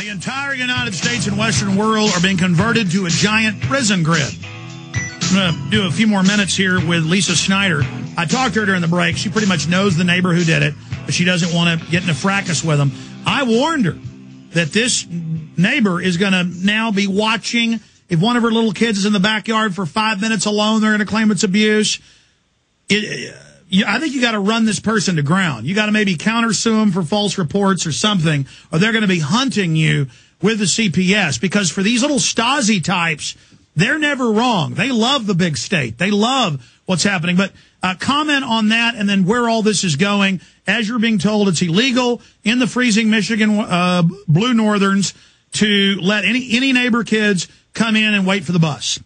The entire United States and Western world are being converted to a giant prison grid. I'm going to do a few more minutes here with Lisa Snyder. I talked to her during the break. She pretty much knows the neighbor who did it, but she doesn't want to get in a fracas with him. I warned her that this neighbor is going to now be watching. If one of her little kids is in the backyard for 5 minutes alone, they're going to claim it's abuse. I think you got to run this person to ground. You got to maybe countersue them for false reports or something, or they're going to be hunting you with the CPS. Because for these little Stasi types, they're never wrong. They love the big state. They love what's happening. But comment on that and then where all this is going. As you're being told, it's illegal in the freezing Michigan Blue Northerns to let any neighbor kids come in and wait for the bus.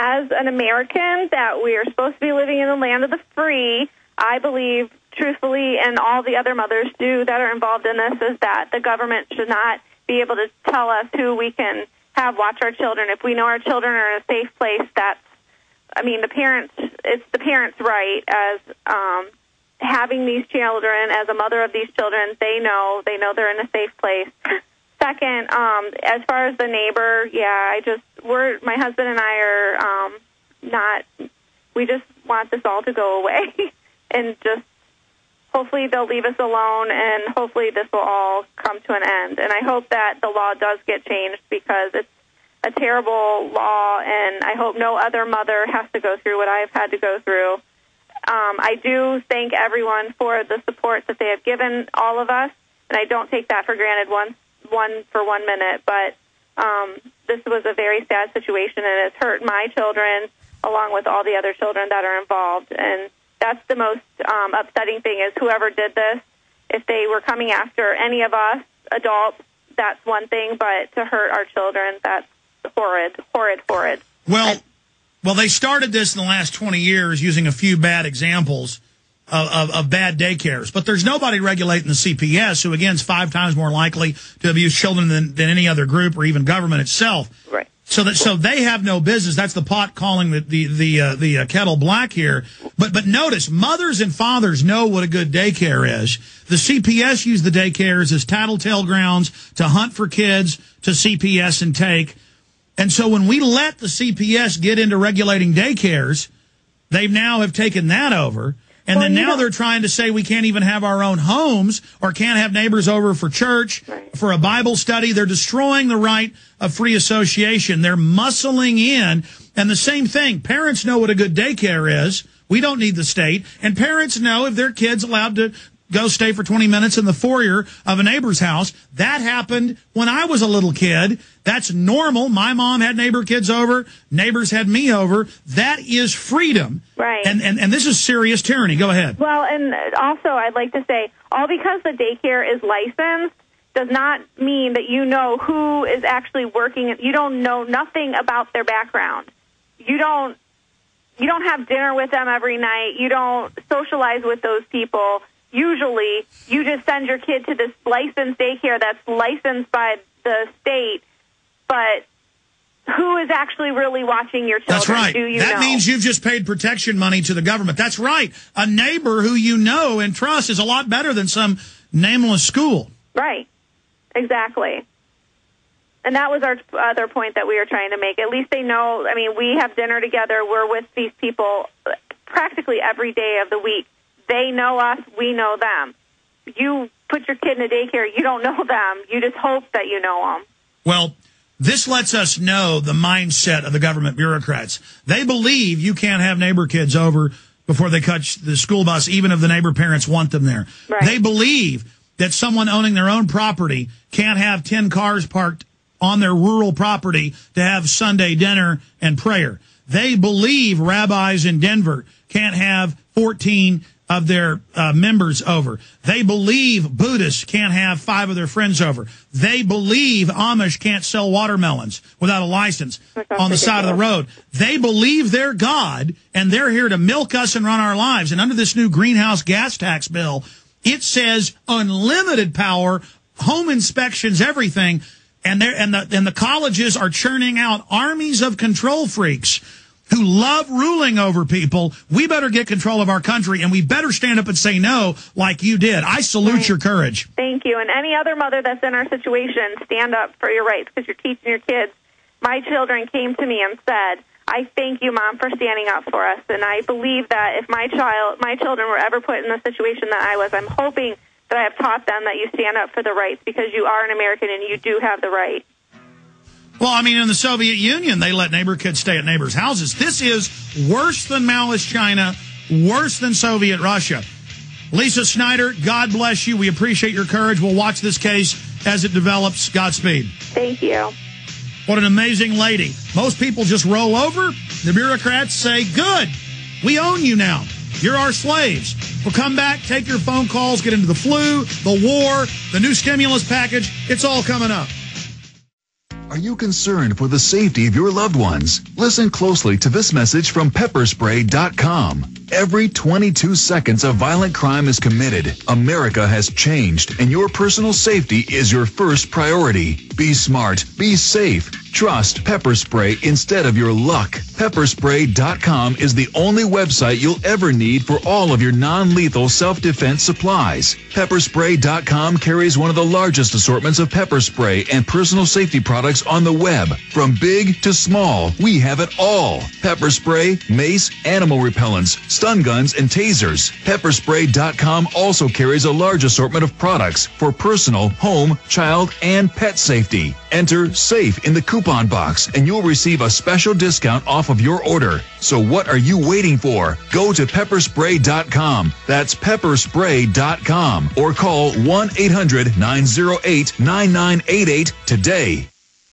As an American, that we are supposed to be living in the land of the free, I believe, truthfully, and all the other mothers do that are involved in this, is that the government should not be able to tell us who we can have watch our children. If we know our children are in a safe place, it's the parents' right as having these children, as a mother of these children, they know they're in a safe place. Second, as far as the neighbor, my husband and I are we just want this all to go away and just hopefully they'll leave us alone and hopefully this will all come to an end. And I hope that the law does get changed because it's a terrible law and I hope no other mother has to go through what I've had to go through. I do thank everyone for the support that they have given all of us, and I don't take that for granted one minute, but this was a very sad situation, and it's hurt my children along with all the other children that are involved. And that's the most upsetting thing is whoever did this, if they were coming after any of us adults, that's one thing, but to hurt our children, that's horrid, horrid, horrid. Well, they started this in the last 20 years using a few bad examples of bad daycares. But there's nobody regulating the CPS, who, again, is 5 times more likely to abuse children than any other group or even government itself. Right. So they have no business. That's the pot calling the kettle black here. But notice, mothers and fathers know what a good daycare is. The CPS use the daycares as tattletale grounds to hunt for kids to CPS and take. And so when we let the CPS get into regulating daycares, they now have taken that over. And then now they're trying to say we can't even have our own homes or can't have neighbors over for church, for a Bible study. They're destroying the right of free association. They're muscling in. And the same thing, parents know what a good daycare is. We don't need the state. And parents know if their kid's allowed to go stay for 20 minutes in the foyer of a neighbor's house. That happened when I was a little kid. That's normal. My mom had neighbor kids over. Neighbors had me over. That is freedom. Right. And this is serious tyranny. Go ahead. Well, and also I'd like to say, all because the daycare is licensed does not mean that you know who is actually working. You don't know nothing about their background. You don't have dinner with them every night. You don't socialize with those people. Usually, you just send your kid to this licensed daycare that's licensed by the state, but who is actually really watching your children? That's right. That means you've just paid protection money to the government. That's right. A neighbor who you know and trust is a lot better than some nameless school. Right. Exactly. And that was our other point that we were trying to make. At least they know, I mean, we have dinner together. We're with these people practically every day of the week. They know us, we know them. You put your kid in a daycare, you don't know them. You just hope that you know them. Well, this lets us know the mindset of the government bureaucrats. They believe you can't have neighbor kids over before they catch the school bus, even if the neighbor parents want them there. Right. They believe that someone owning their own property can't have 10 cars parked on their rural property to have Sunday dinner and prayer. They believe rabbis in Denver can't have 14 of their members over. They believe Buddhists can't have 5 of their friends over. They believe Amish can't sell watermelons without a license on the side of the road. They believe they're God, and they're here to milk us and run our lives. And under this new greenhouse gas tax bill, it says unlimited power, home inspections, everything. And the colleges are churning out armies of control freaks who love ruling over people, we better get control of our country, and we better stand up and say no like you did. I salute your courage. Thank you. And any other mother that's in our situation, stand up for your rights because you're teaching your kids. My children came to me and said, I thank you, Mom, for standing up for us. And I believe that if my children were ever put in the situation that I was, I'm hoping that I have taught them that you stand up for the rights because you are an American and you do have the right. Well, I mean, in the Soviet Union, they let neighbor kids stay at neighbors' houses. This is worse than Maoist China, worse than Soviet Russia. Lisa Snyder, God bless you. We appreciate your courage. We'll watch this case as it develops. Godspeed. Thank you. What an amazing lady. Most people just roll over. The bureaucrats say, good, we own you now. You're our slaves. We'll come back, take your phone calls, get into the flu, the war, the new stimulus package. It's all coming up. Are you concerned for the safety of your loved ones? Listen closely to this message from pepperspray.com. Every 22 seconds a violent crime is committed. America has changed, and your personal safety is your first priority. Be smart. Be safe. Trust Pepper Spray instead of your luck. Pepperspray.com is the only website you'll ever need for all of your non-lethal self-defense supplies. Pepperspray.com carries one of the largest assortments of pepper spray and personal safety products on the web. From big to small, we have it all. Pepper spray, mace, animal repellents, stun guns, and tasers. Pepperspray.com also carries a large assortment of products for personal, home, child, and pet safety. Enter SAFE in the coupon box and you'll receive a special discount off of your order. So what are you waiting for? Go to pepperspray.com. That's pepperspray.com or call 1-800-908-9988 today.